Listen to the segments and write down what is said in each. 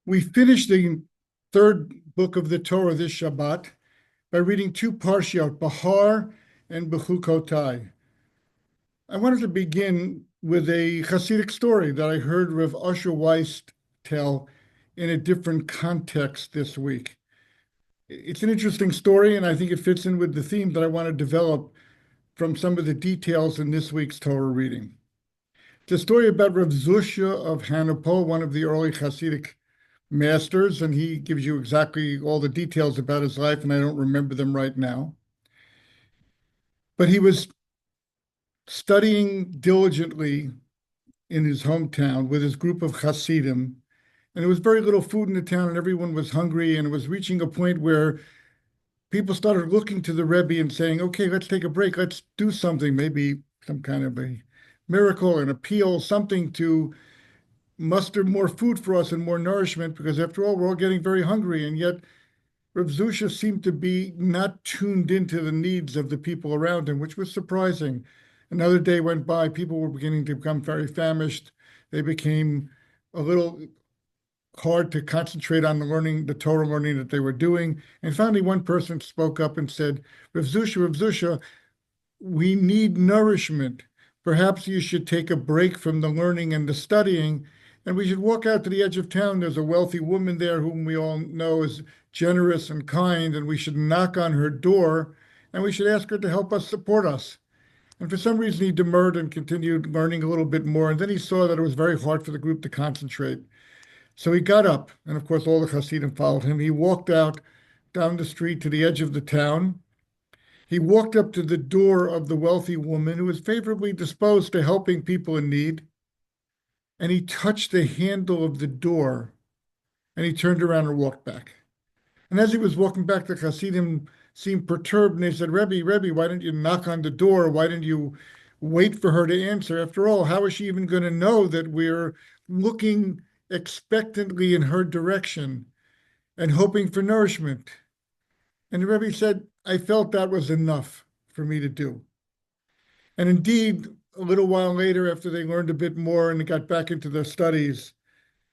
We finished the third book of the Torah this Shabbat by reading two parshiot, Behar and Bechukotai. I wanted to begin with a Hasidic story that I heard Rav Usher Weiss tell in a different context this week. It's an interesting story, and I think it fits in with the theme that I want to develop from some of the details in this week's Torah reading. It's a story about Rav Zusha of Hanapol, one of the early Hasidic masters, and he gives you exactly all the details about his life, and I don't remember them right now. But he was studying diligently in his hometown with his group of Hasidim, and there was very little food in the town, and everyone was hungry, and it was reaching a point where people started looking to the Rebbe and saying, okay, let's take a break, let's do something, maybe some kind of a miracle, an appeal, something to muster more food for us and more nourishment, because after all, we're all getting very hungry. And yet Rav Zusha seemed to be not tuned into the needs of the people around him, which was surprising. Another day went by, people were beginning to become very famished. They became a little hard to concentrate on the Torah learning that they were doing. And finally, one person spoke up and said, Rav Zusha, we need nourishment. Perhaps you should take a break from the learning and the studying, and we should walk out to the edge of town. There's a wealthy woman there whom we all know is generous and kind, and we should knock on her door, and we should ask her to help us, support us. And for some reason, he demurred and continued learning a little bit more, and then he saw that it was very hard for the group to concentrate. So he got up, and of course, all the Hasidim followed him. He walked out down the street to the edge of the town. He walked up to the door of the wealthy woman who was favorably disposed to helping people in need, and he touched the handle of the door, and he turned around and walked back. And as he was walking back, the Hasidim seemed perturbed, and they said, Rebbe, why didn't you knock on the door? Why didn't you wait for her to answer? After all, how is she even going to know that we're looking expectantly in her direction and hoping for nourishment? And the Rebbe said, I felt that was enough for me to do. And indeed, a little while later, after they learned a bit more and got back into their studies,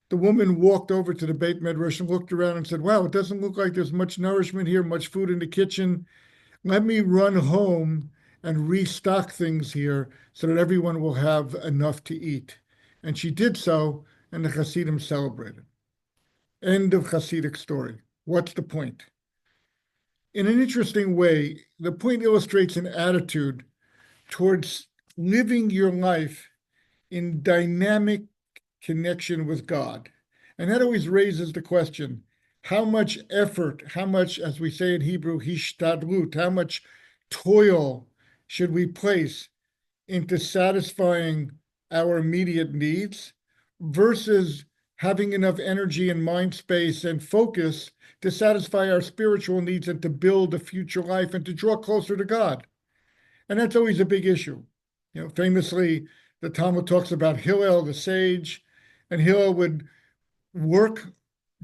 the woman walked over to the Beit Medrash and looked around and said, wow, it doesn't look like there's much nourishment here, much food in the kitchen. Let me run home and restock things here so that everyone will have enough to eat. And she did so, and the Hasidim celebrated. End of Hasidic story. What's the point? In an interesting way, the point illustrates an attitude towards living your life in dynamic connection with God. And that always raises the question, how much effort, how much, as we say in Hebrew, hishtadlut, how much toil should we place into satisfying our immediate needs versus having enough energy and mind space and focus to satisfy our spiritual needs and to build a future life and to draw closer to God. And that's always a big issue. Famously, the Talmud talks about Hillel, the sage, and Hillel would work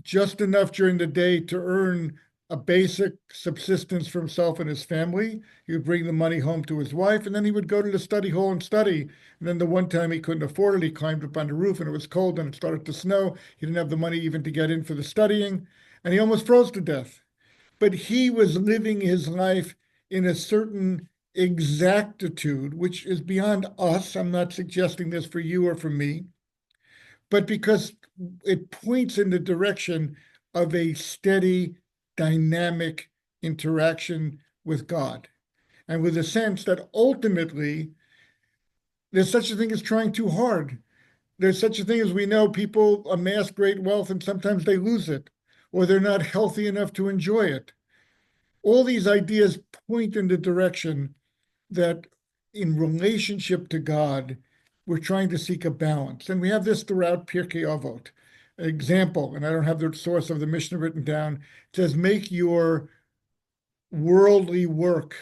just enough during the day to earn a basic subsistence for himself and his family. He would bring the money home to his wife, and then he would go to the study hall and study. And then the one time he couldn't afford it, he climbed up on the roof, and it was cold, and it started to snow. He didn't have the money even to get in for the studying, and he almost froze to death. But he was living his life in a certain exactitude, which is beyond us. I'm not suggesting this for you or for me, but because it points in the direction of a steady, dynamic interaction with God, and with a sense that ultimately there's such a thing as trying too hard. There's such a thing as, we know, people amass great wealth and sometimes they lose it, or they're not healthy enough to enjoy it. All these ideas point in the direction that in relationship to God, we're trying to seek a balance. And we have this throughout Pirkei Avot. An example, and I don't have the source of the Mishnah written down, it says, make your worldly work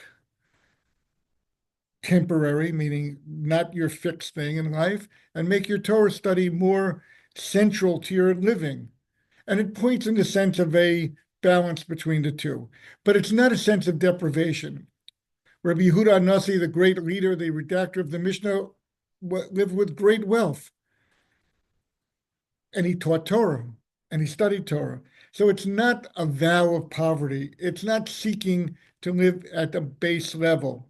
temporary, meaning not your fixed thing in life, and make your Torah study more central to your living. And it points in the sense of a balance between the two. But it's not a sense of deprivation. Rabbi Yehuda Nasi, the great leader, the redactor of the Mishnah, lived with great wealth. And he taught Torah. and he studied Torah. So it's not a vow of poverty. It's not seeking to live at a base level.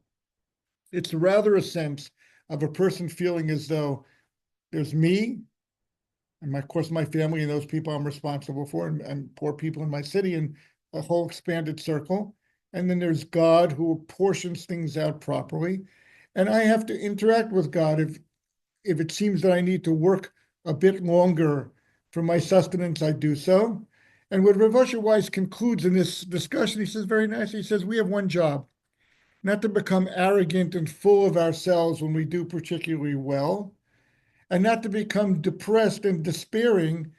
It's rather a sense of a person feeling as though there's me and of course my family and those people I'm responsible for, and poor people in my city and a whole expanded circle. And then there's God who apportions things out properly. And I have to interact with God if it seems that I need to work a bit longer for my sustenance, I do so. And what Rav Asher Weiss concludes in this discussion, he says very nicely, he says, we have one job, not to become arrogant and full of ourselves when we do particularly well, and not to become depressed and despairing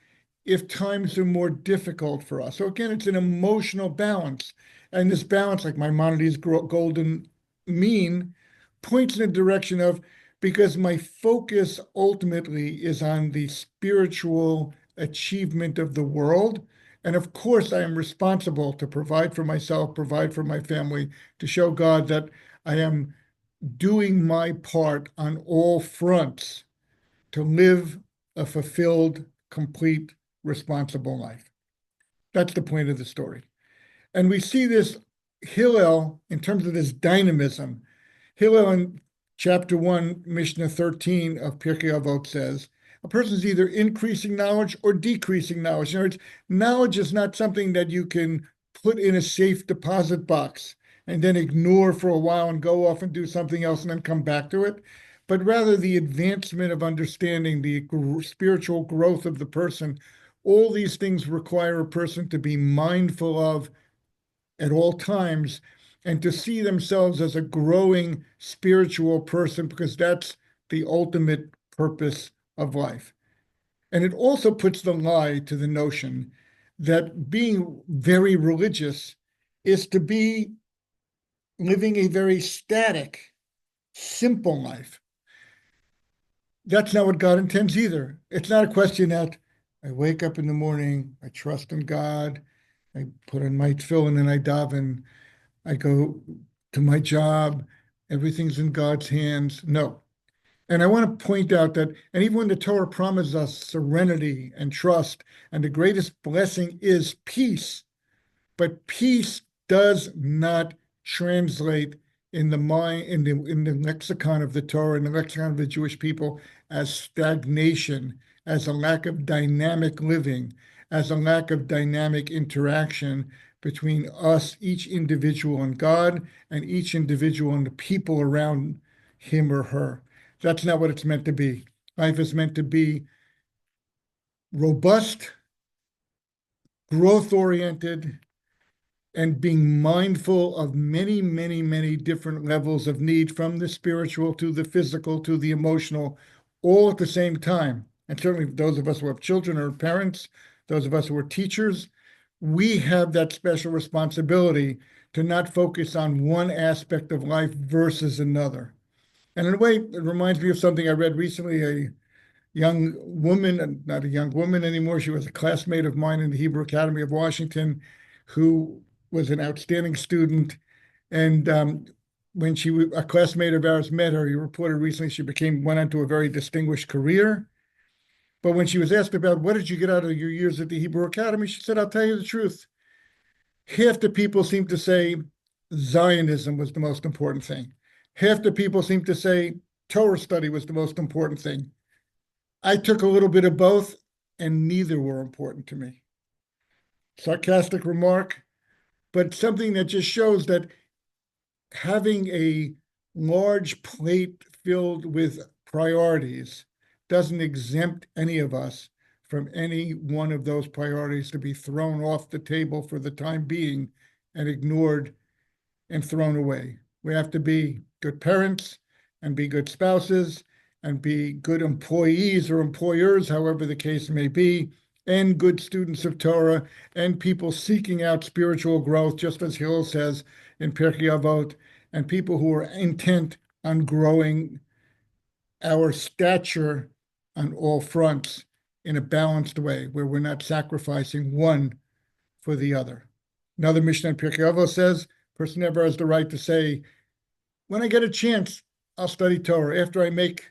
if times are more difficult for us. So again, it's an emotional balance. And this balance, like Maimonides' golden mean, points in the direction of, because my focus ultimately is on the spiritual achievement of the world. And of course, I am responsible to provide for myself, provide for my family, to show God that I am doing my part on all fronts to live a fulfilled, complete, responsible life. That's the point of the story. And we see this Hillel in terms of this dynamism. Hillel in chapter 1, Mishnah 13 of Pirkei Avot says, a person's either increasing knowledge or decreasing knowledge. In other words, knowledge is not something that you can put in a safe deposit box and then ignore for a while and go off and do something else and then come back to it, but rather the advancement of understanding, the spiritual growth of the person. All these things require a person to be mindful of at all times and to see themselves as a growing spiritual person, because that's the ultimate purpose of life. And it also puts the lie to the notion that being very religious is to be living a very static, simple life. That's not what God intends either. It's not a question that I wake up in the morning, I trust in God, I put on my tefillin and I daven, I go to my job, everything's in God's hands. No. And I want to point out that, and even when the Torah promises us serenity and trust, and the greatest blessing is peace, but peace does not translate in the mind, in the lexicon of the Torah, in the lexicon of the Jewish people, as stagnation, as a lack of dynamic living, as a lack of dynamic interaction between us, each individual and God, and each individual and the people around him or her. That's not what it's meant to be. Life is meant to be robust, growth-oriented, and being mindful of many, many, many different levels of need, from the spiritual to the physical to the emotional, all at the same time. And certainly those of us who have children or parents, those of us who are teachers, we have that special responsibility to not focus on one aspect of life versus another. And in a way, it reminds me of something I read recently. A young woman, not a young woman anymore, she was a classmate of mine in the Hebrew Academy of Washington, who was an outstanding student. And when a classmate of ours met her, he reported recently she went on to a very distinguished career. But when she was asked about what did you get out of your years at the Hebrew Academy, she said, I'll tell you the truth. Half the people seem to say Zionism was the most important thing. Half the people seem to say Torah study was the most important thing. I took a little bit of both, and neither were important to me. Sarcastic remark, but something that just shows that having a large plate filled with priorities doesn't exempt any of us from any one of those priorities to be thrown off the table for the time being and ignored and thrown away. We have to be good parents and be good spouses and be good employees or employers, however the case may be, and good students of Torah and people seeking out spiritual growth, just as Hillel says in Pirkei Avot, and people who are intent on growing our stature on all fronts in a balanced way, where we're not sacrificing one for the other. Another Mishnah in Pirkei Avot says, person never has the right to say, when I get a chance, I'll study Torah. After I make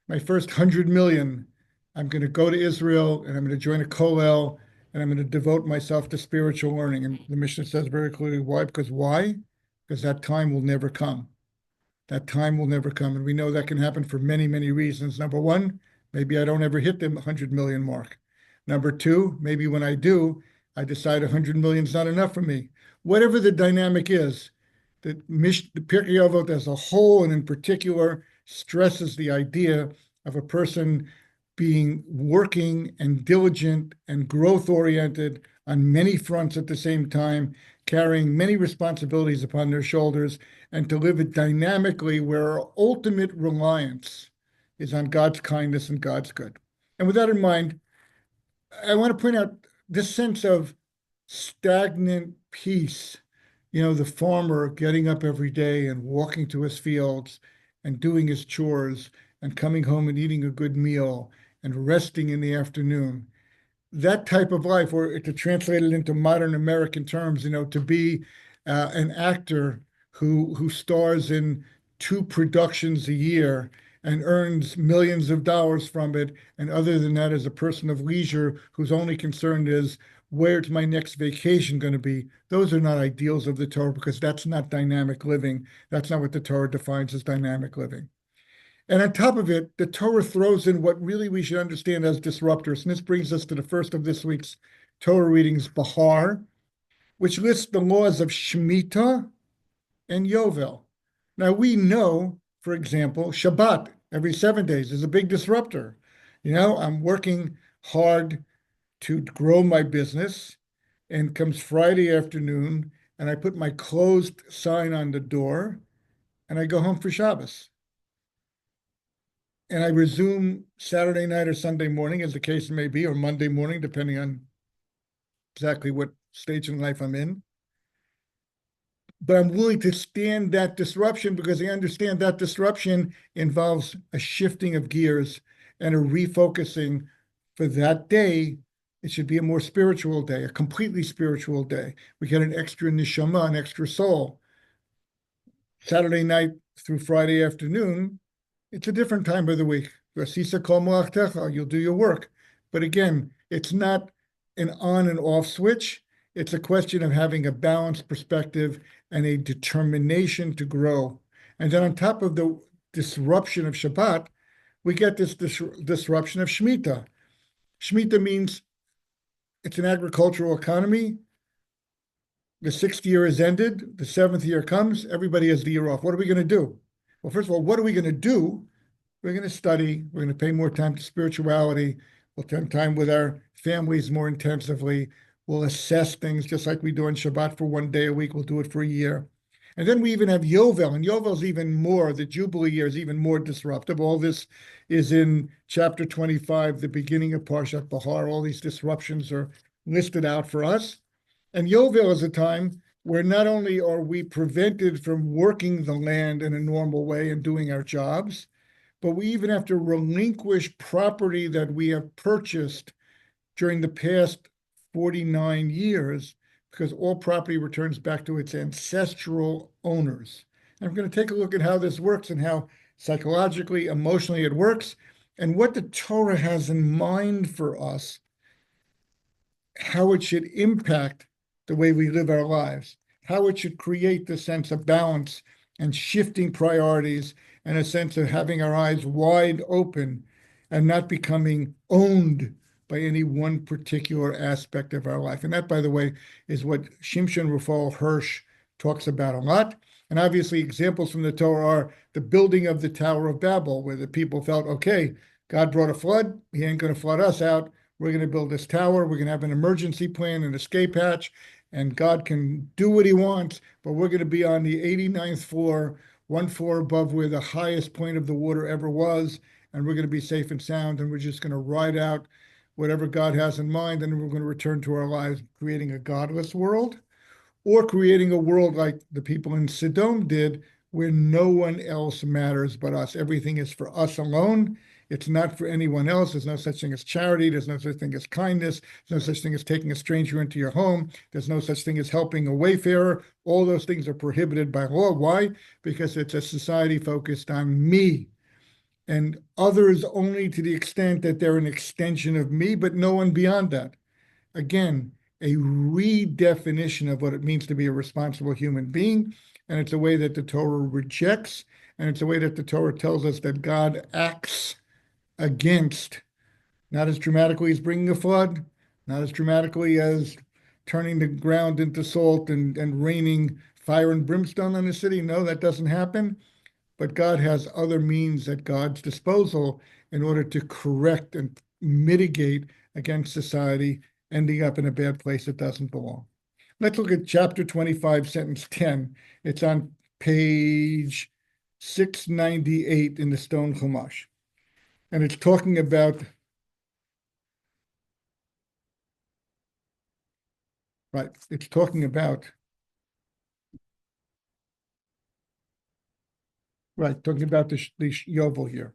my first 100 million, I'm going to go to Israel and I'm going to join a kollel and I'm going to devote myself to spiritual learning. And the Mishnah says very clearly why. Why? Because that time will never come. That time will never come. And we know that can happen for many, many reasons. Number one, maybe I don't ever hit the 100 million mark. Number two, maybe when I do, I decide 100 million is not enough for me. Whatever the dynamic is, the Pirkei Avot as a whole, and in particular, stresses the idea of a person being working and diligent and growth-oriented on many fronts at the same time, carrying many responsibilities upon their shoulders, and to live it dynamically where our ultimate reliance is on God's kindness and God's good. And with that in mind, I want to point out this sense of stagnant peace. The farmer getting up every day and walking to his fields and doing his chores and coming home and eating a good meal and resting in the afternoon. That type of life, or to translate it into modern American terms, to be an actor who stars in 2 productions a year and earns millions of dollars from it, and other than that, is a person of leisure whose only concern is, where's my next vacation going to be? Those are not ideals of the Torah, because that's not dynamic living. That's not what the Torah defines as dynamic living. And on top of it, the Torah throws in what really we should understand as disruptors. And this brings us to the first of this week's Torah readings, Behar, which lists the laws of Shemitah and Yovel. Now, we know, for example, Shabbat every 7 days is a big disruptor. I'm working hard to grow my business, and comes Friday afternoon, and I put my closed sign on the door, and I go home for Shabbos. And I resume Saturday night or Sunday morning, as the case may be, or Monday morning, depending on exactly what stage in life I'm in. But I'm willing to stand that disruption because I understand that disruption involves a shifting of gears and a refocusing for that day. It should be a more spiritual day, a completely spiritual day. We get an extra neshama, an extra soul. Saturday night through Friday afternoon, it's a different time of the week. You'll do your work. But again, it's not an on and off switch. It's a question of having a balanced perspective and a determination to grow. And then on top of the disruption of Shabbat, we get this disruption of Shemitah. Shemitah means it's an agricultural economy. The 6th year has ended. The 7th year comes. Everybody has the year off. What are we going to do? Well, first of all, what are we going to do? We're going to study. We're going to pay more time to spirituality. We'll spend time with our families more intensively. We'll assess things just like we do on Shabbat for 1 day a week. We'll do it for a year. And then we even have Yovel, and Yovel's even more, the Jubilee year is even more disruptive. All this is in chapter 25, the beginning of Parshat Behar. All these disruptions are listed out for us. And Yovel is a time where not only are we prevented from working the land in a normal way and doing our jobs, but we even have to relinquish property that we have purchased during the past 49 years, because all property returns back to its ancestral owners. And I'm going to take a look at how this works and how psychologically, emotionally it works, and what the Torah has in mind for us, how it should impact the way we live our lives, how it should create the sense of balance and shifting priorities and a sense of having our eyes wide open and not becoming owned by any one particular aspect of our life. And that, by the way, is what Shimshon Raphael Hirsch talks about a lot. And obviously examples from the Torah are the building of the Tower of Babel, where the people felt, okay, God brought a flood. He ain't going to flood us out. We're going to build this tower. We're going to have an emergency plan, an escape hatch, and God can do what he wants, but we're going to be on the 89th floor, 1 floor above where the highest point of the water ever was, and we're going to be safe and sound, and we're just going to ride out whatever God has in mind, and we're going to return to our lives, creating a godless world, or creating a world like the people in Sodom did, where no one else matters but us. Everything is for us alone. It's not for anyone else. There's no such thing as charity. There's no such thing as kindness. There's no such thing as taking a stranger into your home. There's no such thing as helping a wayfarer. All those things are prohibited by law. Why? Because it's a society focused on me and others only to the extent that they're an extension of me, but no one beyond that. again, a redefinition of what it means to be a responsible human being. And it's a way that the Torah rejects, and it's a way that the Torah tells us that God acts against, not as dramatically as bringing a flood, not as dramatically as turning the ground into salt and raining fire and brimstone on the city. No, that doesn't happen. But God has other means at God's disposal in order to correct and mitigate against society ending up in a bad place it doesn't belong. Let's look at chapter 25, sentence 10. It's on page 698 in the Stone Chumash. And it's talking about, it's talking about the Yovel here.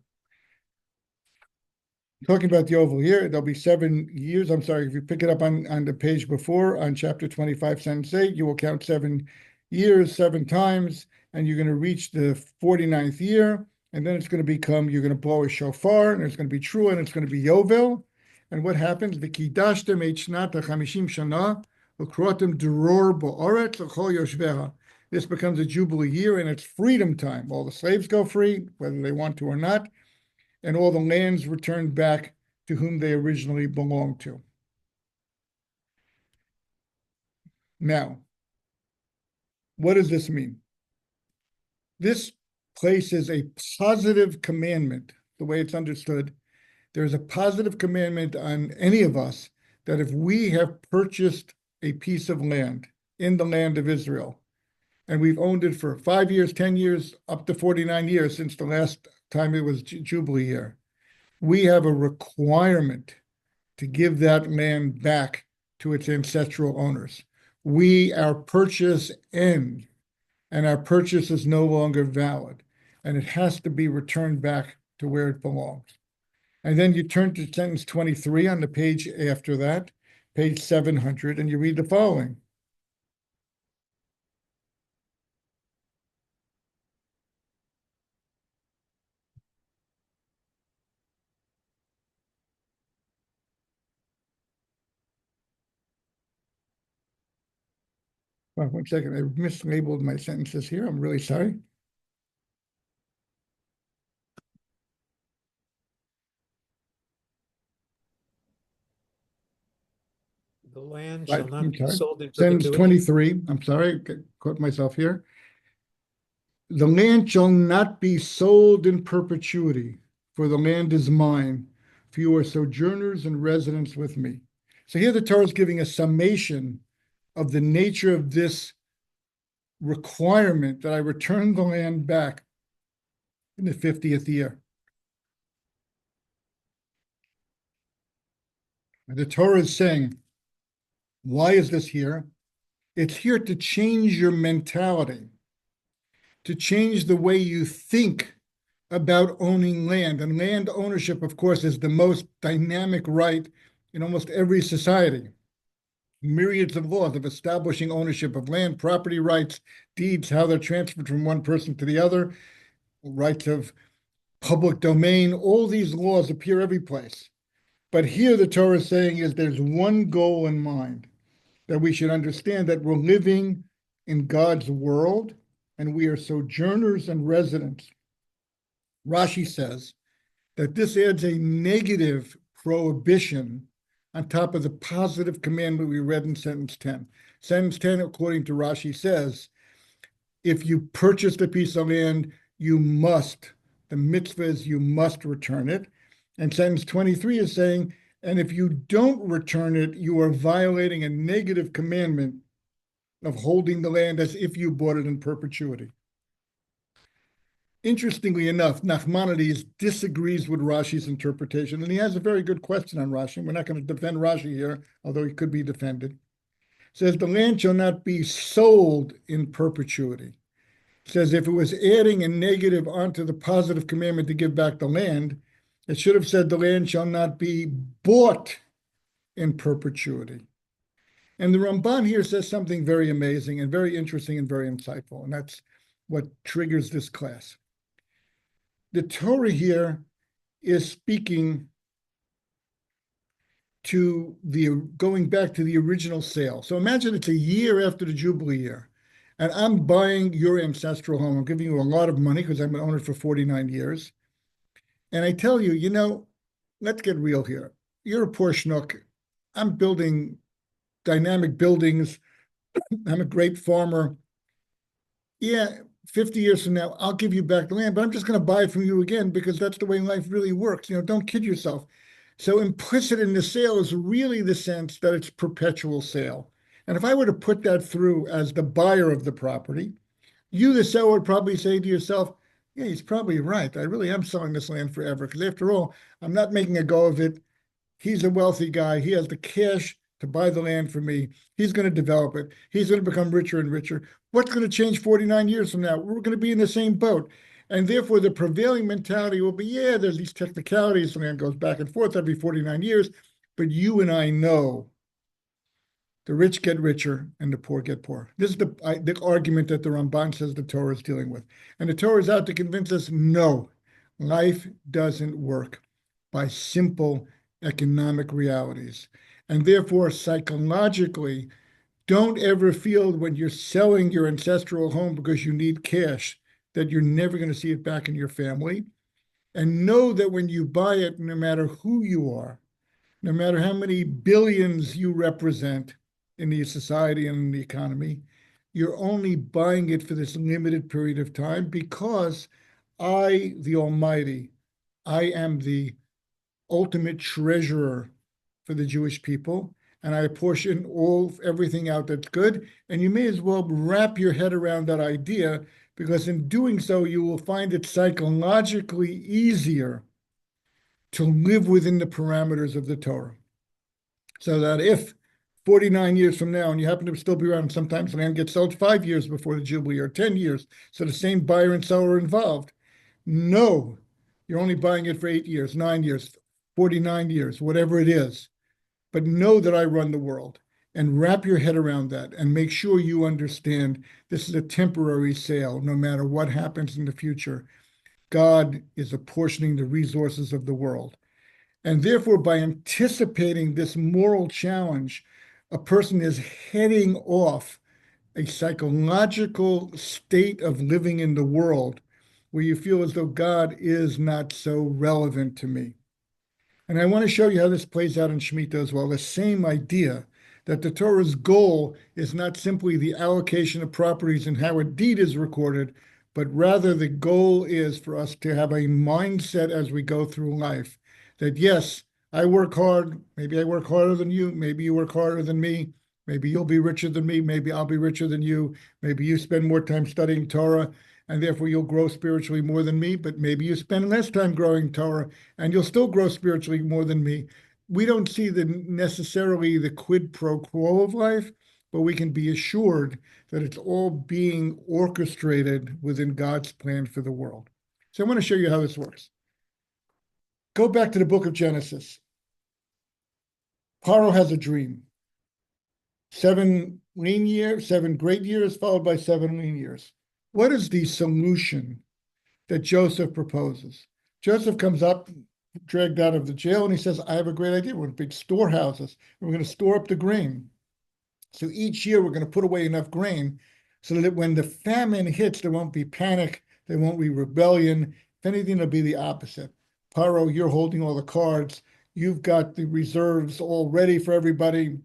Talking about the Yovel here, there'll be 7 years. I'm sorry, if you pick it up on the page before, on chapter 25, sentence 8, you will count 7 years, 7 times, and you're going to reach the 49th year, and then it's going to become, you're going to blow a shofar, and it's going to be true, and it's going to be Yovel. And what happens? V'kidashtem et shnat ha-chamishim shana, v'krotem deror bo'oretz l'chol yoshveha. This becomes a Jubilee year, and it's freedom time. All the slaves go free, whether they want to or not, and all the lands returned back to whom they originally belonged to. Now, what does this mean? This places a positive commandment, the way it's understood. There's a positive commandment on any of us that if we have purchased a piece of land in the land of Israel, and we've owned it for 5 years, 10 years, up to 49 years since the last time it was Jubilee year, we have a requirement to give that land back to its ancestral owners. Our purchase ends, and our purchase is no longer valid, and it has to be returned back to where it belongs. And then you turn to sentence 23 on the page after that, page 700, and you read the following. Well, 1 second, I mislabeled my sentences here. I'm really sorry. The land shall not be sold in Sentence perpetuity. 23, I'm sorry, I caught myself here. The land shall not be sold in perpetuity, for the land is mine, for you are sojourners and residents with me. So here the Torah is giving a summation of the nature of this requirement that I return the land back in the 50th year. And the Torah is saying, why is this here? It's here to change your mentality, to change the way you think about owning land. And land ownership, of course, is the most dynamic right in almost every society. Myriads of laws of establishing ownership of land, property rights, deeds, how they're transferred from one person to the other, rights of public domain, all these laws appear every place. But here the Torah is saying is there's one goal in mind, that we should understand that we're living in God's world and we are sojourners and residents. Rashi says that this adds a negative prohibition on top of the positive commandment we read in sentence 10. Sentence 10, according to Rashi, says, if you purchased a piece of land, you must, the mitzvah is you must return it. And sentence 23 is saying, and if you don't return it, you are violating a negative commandment of holding the land as if you bought it in perpetuity. Interestingly enough, Nachmanides disagrees with Rashi's interpretation, and he has a very good question on Rashi. We're not going to defend Rashi here, although he could be defended. Says the land shall not be sold in perpetuity. Says if it was adding a negative onto the positive commandment to give back the land, it should have said the land shall not be bought in perpetuity. And the Ramban here says something very amazing and very interesting and very insightful, and that's what triggers this class. The Torah here is speaking to going back to the original sale. So imagine it's a year after the Jubilee year, and I'm buying your ancestral home. I'm giving you a lot of money because I've been owning it for 49 years. And I tell you, let's get real here. You're a poor schnook. I'm building dynamic buildings. I'm a great farmer. Yeah, 50 years from now, I'll give you back the land, but I'm just going to buy it from you again because that's the way life really works. Don't kid yourself. So implicit in the sale is really the sense that it's perpetual sale. And if I were to put that through as the buyer of the property, you, the seller, would probably say to yourself, yeah, he's probably right. I really am selling this land forever because after all, I'm not making a go of it. He's a wealthy guy. He has the cash to buy the land for me. He's going to develop it. He's going to become richer and richer. What's going to change 49 years from now? We're going to be in the same boat. And therefore, the prevailing mentality will be, yeah, there's these technicalities. The land goes back and forth every 49 years. But you and I know the rich get richer and the poor get poor. This is the argument that the Ramban says the Torah is dealing with. And the Torah is out to convince us, no, life doesn't work by simple economic realities. And therefore, psychologically, don't ever feel when you're selling your ancestral home because you need cash that you're never going to see it back in your family. And know that when you buy it, no matter who you are, no matter how many billions you represent in the society and in the economy, you're only buying it for this limited period of time because I, the Almighty, I am the ultimate treasurer for the Jewish people, and I apportion everything out that's good. And you may as well wrap your head around that idea, because in doing so, you will find it psychologically easier to live within the parameters of the Torah. So that if 49 years from now, and you happen to still be around, sometimes land gets sold 5 years before the Jubilee or 10 years, so the same buyer and seller are involved. No, you're only buying it for 8 years, 9 years, 49 years, whatever it is. But know that I run the world, and wrap your head around that and make sure you understand this is a temporary sale. No matter what happens in the future, God is apportioning the resources of the world. And therefore, by anticipating this moral challenge, a person is heading off a psychological state of living in the world where you feel as though God is not so relevant to me. And I want to show you how this plays out in Shemitah as well. The same idea that the Torah's goal is not simply the allocation of properties and how a deed is recorded, but rather the goal is for us to have a mindset as we go through life that, yes, I work hard. Maybe I work harder than you. Maybe you work harder than me. Maybe you'll be richer than me. Maybe I'll be richer than you. Maybe you spend more time studying Torah, and therefore you'll grow spiritually more than me. But maybe you spend less time growing Torah, and you'll still grow spiritually more than me. We don't see necessarily the quid pro quo of life, but we can be assured that it's all being orchestrated within God's plan for the world. So I want to show you how this works. Go back to the book of Genesis. Paro has a dream. 7 lean years, 7 great years, followed by 7 lean years. What is the solution that Joseph proposes? Joseph comes up, dragged out of the jail, and he says, I have a great idea. We're going to build storehouses. We're going to store up the grain. So each year we're going to put away enough grain so that when the famine hits, there won't be panic, there won't be rebellion. If anything, it'll be the opposite. Paro, you're holding all the cards. You've got the reserves all ready for everybody.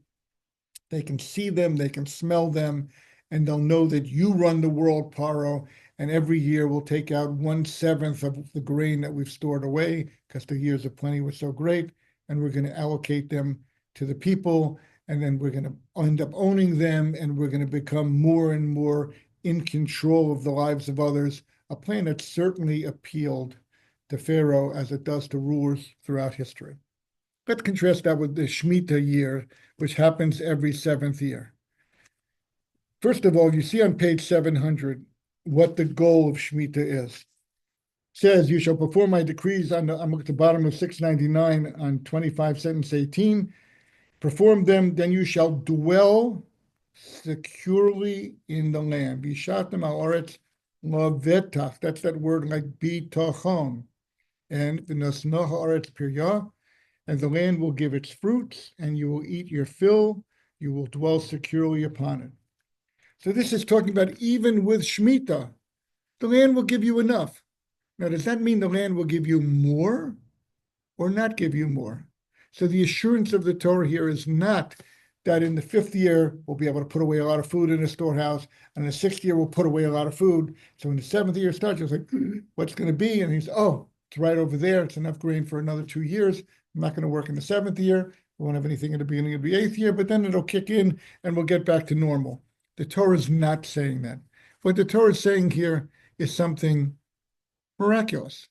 They can see them, they can smell them, and they'll know that you run the world, Paro. And every year we'll take out 1/7 of the grain that we've stored away because the years of plenty were so great, and we're going to allocate them to the people, and then we're going to end up owning them, and we're going to become more and more in control of the lives of others, a plan that certainly appealed to Pharaoh as it does to rulers throughout history. Let's contrast that with the Shemitah year, which happens every 7th year. First of all, you see on page 700 what the goal of Shemitah is. It says, you shall perform my decrees I'm at the bottom of 699 on 25 sentence 18. Perform them, then you shall dwell securely in the land. Vishatem ha'aretz lavetach. That's that word like bitachon. And v'nosno ha'aretz piryah. and the land will give its fruits, and you will eat your fill, you will dwell securely upon it. So this is talking about even with Shemitah, the land will give you enough. Now, does that mean the land will give you more or not give you more? So the assurance of the Torah here is not that in the 5th year, we'll be able to put away a lot of food in the storehouse, and in the 6th year, we'll put away a lot of food. So when the 7th year starts, you're like, what's going to be? And he's, oh, it's right over there. It's enough grain for another 2 years. I'm not going to work in the 7th year. We won't have anything in the beginning of the 8th year, but then it'll kick in and we'll get back to normal. The Torah is not saying that. What the Torah is saying here is something miraculous.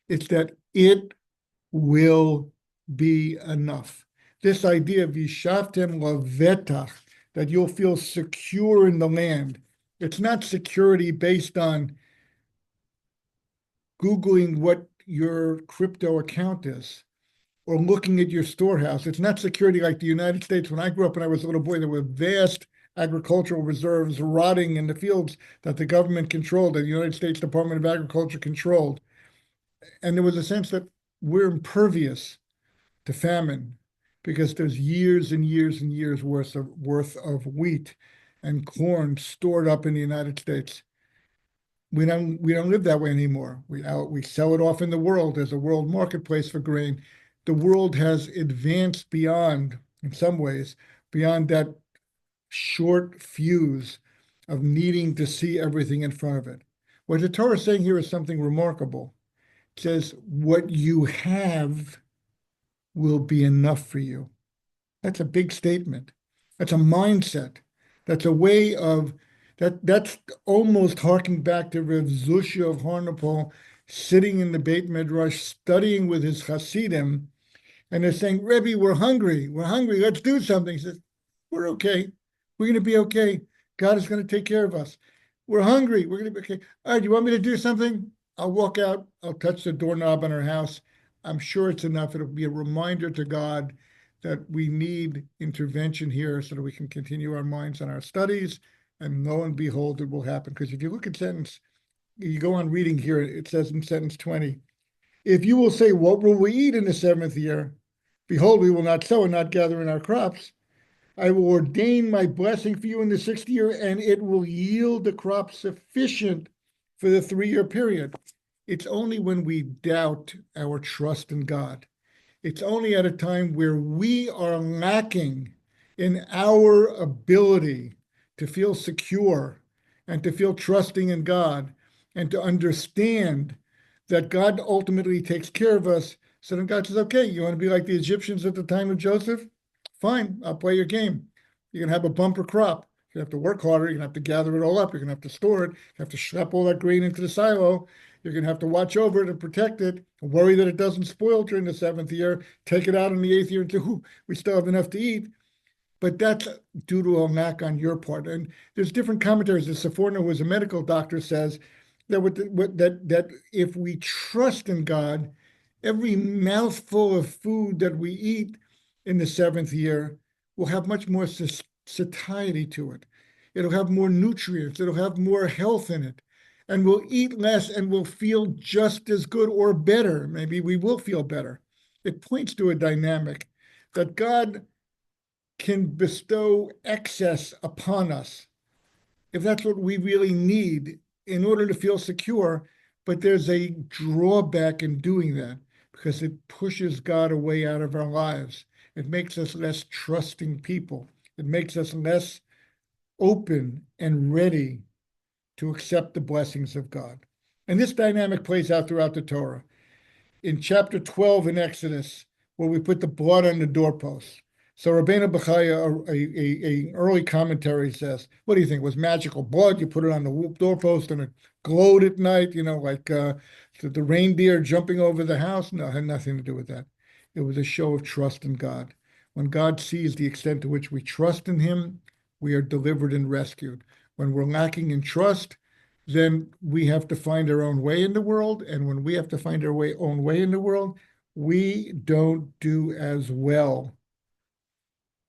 It's that it will be enough. This idea of Yishavtem Lavetach, that you'll feel secure in the land. It's not security based on Googling what your crypto account is or looking at your storehouse. It's not security like the United States. When I grew up and I was a little boy, there were vast agricultural reserves rotting in the fields that the government controlled, that the United States Department of Agriculture controlled. And there was a sense that we're impervious to famine because there's years and years and years worth of wheat and corn stored up in the United States. We don't live that way anymore. We sell it off in the world. There's a world marketplace for grain. The world has advanced beyond, in some ways, beyond that short fuse of needing to see everything in front of it. What the Torah is saying here is something remarkable. It says, what you have will be enough for you. That's a big statement. That's a mindset. That's a way of, that's almost harking back to Rav Zushya of Harnapol, sitting in the Beit Midrash, studying with his Hasidim, and they're saying, Rebbe, we're hungry, let's do something. He says, we're okay. We're going to be okay. God is going to take care of us. We're hungry. We're going to be okay. All right, you want me to do something? I'll walk out. I'll touch the doorknob on our house. I'm sure it's enough. It'll be a reminder to God that we need intervention here so that we can continue our minds on our studies. And lo and behold, it will happen. Because if you look at sentence, you go on reading here, it says in sentence 20, if you will say, what will we eat in the 7th year? Behold, we will not sow and not gather in our crops. I will ordain my blessing for you in the 6th year, and it will yield the crop sufficient for the 3-year period. It's only when we doubt our trust in God. It's only at a time where we are lacking in our ability to feel secure and to feel trusting in God and to understand that God ultimately takes care of us. So then God says, okay, you want to be like the Egyptians at the time of Joseph? Fine, I'll play your game. You're going to have a bumper crop. You have to work harder. You're going to have to gather it all up. You're going to have to store it. You have to schlep all that grain into the silo. You're going to have to watch over it and protect it, and worry that it doesn't spoil during the 7th year, take it out in the 8th year and say, we still have enough to eat. But that's due to a lack on your part. And there's different commentaries. The Sephorna, who is a medical doctor, says that if we trust in God, every mouthful of food that we eat in the 7th year will have much more satiety to it. It'll have more nutrients. It'll have more health in it. And we'll eat less and we'll feel just as good or better. Maybe we will feel better. It points to a dynamic that God can bestow excess upon us if that's what we really need in order to feel secure. But there's a drawback in doing that because it pushes God away out of our lives. It makes us less trusting people. It makes us less open and ready to accept the blessings of God. And this dynamic plays out throughout the Torah. In chapter 12 in Exodus, where we put the blood on the doorposts. So Rabbeinu Bechaya, a early commentary says, what do you think? It was magical blood? You put it on the doorpost and it glowed at night, like the reindeer jumping over the house? No, it had nothing to do with that. It was a show of trust in God. When God sees the extent to which we trust in him, we are delivered and rescued. When we're lacking in trust, then we have to find our own way in the world. And when we have to find our own way in the world, we don't do as well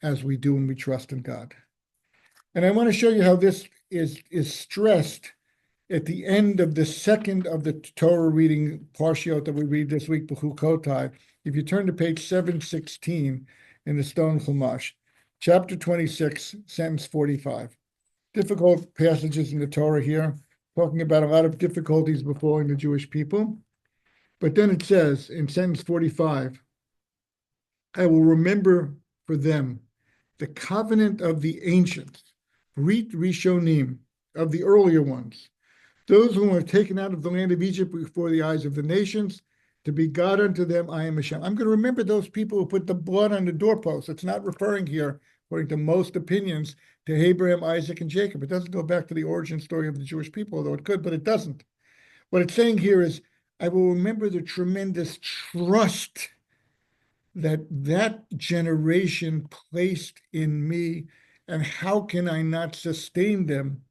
as we do when we trust in God. And I want to show you how this is stressed at the end of the second of the Torah reading parshiot that we read this week, Bechukotai. If you turn to page 716 in the Stone Chumash, chapter 26, sentence 45. Difficult passages in the Torah here, talking about a lot of difficulties befalling the Jewish people. But then it says in sentence 45, I will remember for them the covenant of the ancients, Brit Rishonim, of the earlier ones, those who were taken out of the land of Egypt before the eyes of the nations, to be God unto them, I am Hashem. I'm going to remember those people who put the blood on the doorpost. It's not referring here, according to most opinions, to Abraham, Isaac, and Jacob. It doesn't go back to the origin story of the Jewish people, although it could, but it doesn't. What it's saying here is, I will remember the tremendous trust that generation placed in me, and how can I not sustain them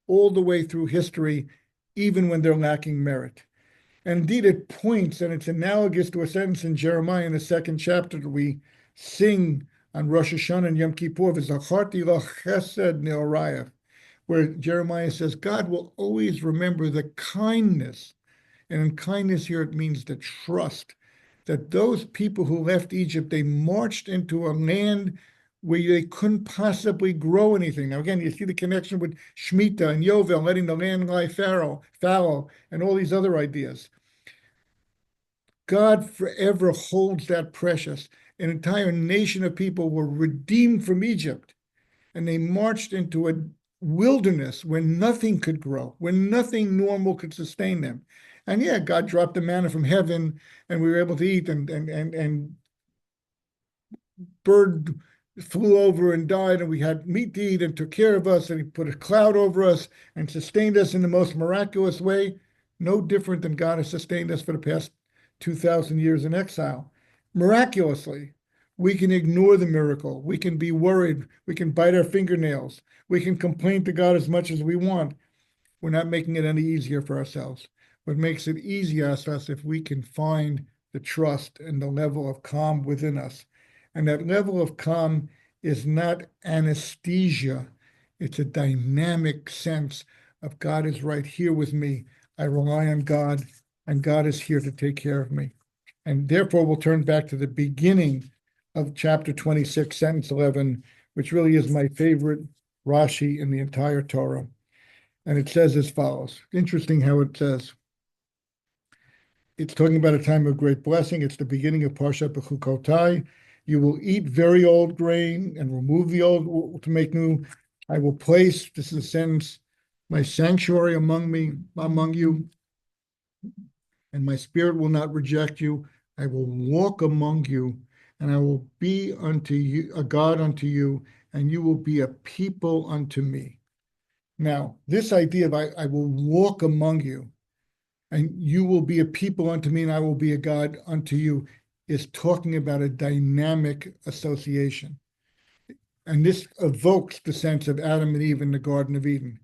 all the way through history, even when they're lacking merit. And indeed, it points, and it's analogous to a sentence in Jeremiah in the 2nd chapter that we sing on Rosh Hashanah and Yom Kippur, V'zacharti lo chesed ne'orayach, where Jeremiah says, God will always remember the kindness. And in kindness here, it means the trust that those people who left Egypt, they marched into a land where they couldn't possibly grow anything. Now, again, you see the connection with Shemitah and Yovel, letting the land lie fallow, and all these other ideas. God forever holds that precious. An entire nation of people were redeemed from Egypt, and they marched into a wilderness where nothing could grow, where nothing normal could sustain them. And yeah, God dropped the manna from heaven, and we were able to eat, and bird flew over and died, and we had meat to eat and took care of us, and he put a cloud over us and sustained us in the most miraculous way, no different than God has sustained us for the past 2,000 years in exile. Miraculously, we can ignore the miracle. We can be worried. We can bite our fingernails. We can complain to God as much as we want. We're not making it any easier for ourselves. What makes it easier for us if we can find the trust and the level of calm within us. And that level of calm is not anesthesia. It's a dynamic sense of God is right here with me. I rely on God, and God is here to take care of me. And therefore, we'll turn back to the beginning of chapter 26, sentence 11, which really is my favorite Rashi in the entire Torah. And it says as follows. Interesting how it says. It's talking about a time of great blessing. It's the beginning of Behar Bechukotai. You will eat very old grain and remove the old to make new. I will place, this is a sentence, my sanctuary among you, and my spirit will not reject you. I will walk among you, and I will be unto you a God unto you, and you will be a people unto me. Now, this idea of I will walk among you, and you will be a people unto me, and I will be a God unto you, is talking about a dynamic association. And this evokes the sense of Adam and Eve in the Garden of Eden.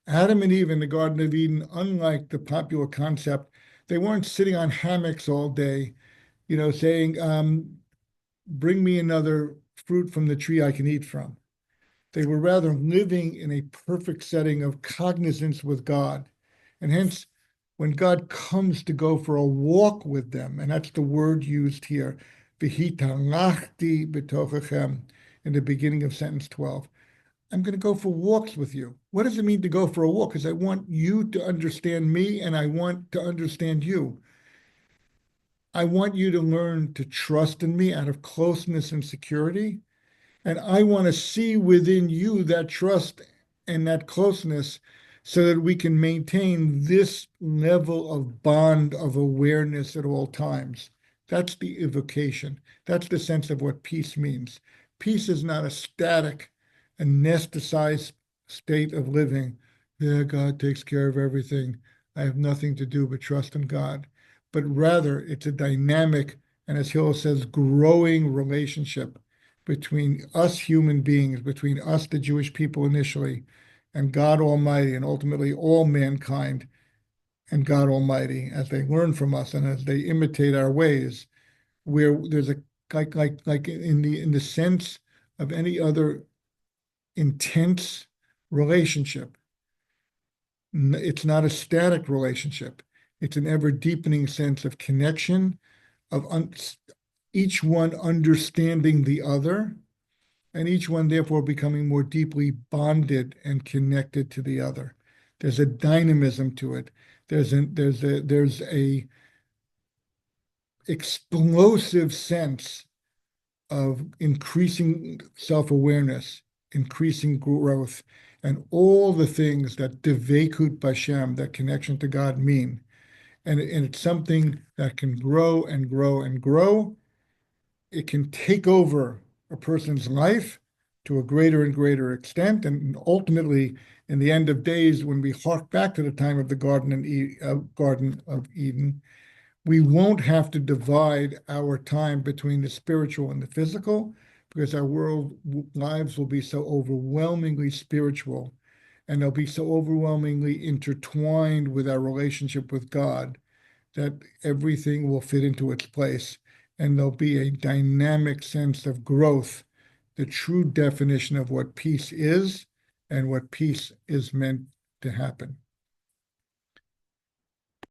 Adam and Eve in the Garden of Eden, unlike the popular concept, they weren't sitting on hammocks all day, saying, bring me another fruit from the tree I can eat from. They were rather living in a perfect setting of cognizance with God. And hence, when God comes to go for a walk with them, and that's the word used here, v'hitalachti b'tochechem, in the beginning of sentence 12, I'm going to go for walks with you. What does it mean to go for a walk? Because I want you to understand me, and I want to understand you. I want you to learn to trust in me out of closeness and security. And I want to see within you that trust and that closeness so that we can maintain this level of bond of awareness at all times. That's the evocation. That's the sense of what peace means. Peace is not a static, anesthetized state of living. Yeah, God takes care of everything. I have nothing to do but trust in God. But rather, it's a dynamic, and as Hillel says, growing relationship between us human beings, between us, the Jewish people initially, and God Almighty, and ultimately all mankind and God Almighty, as they learn from us and as they imitate our ways, where there's a like in the sense of any other intense relationship. It's not a static relationship. It's an ever deepening sense of connection, of each one understanding the other, and each one therefore becoming more deeply bonded and connected to the other. There's a dynamism to it. There's a explosive sense of increasing self-awareness, increasing growth, and all the things that devekut b'Hashem, that connection to God, mean. And it's something that can grow and grow and grow. It can take over a person's life to a greater and greater extent. And ultimately, in the end of days, when we hark back to the time of the Garden of Eden, we won't have to divide our time between the spiritual and the physical, because our lives will be so overwhelmingly spiritual, and they'll be so overwhelmingly intertwined with our relationship with God that everything will fit into its place, and there'll be a dynamic sense of growth, the true definition of what peace is and what peace is meant to happen.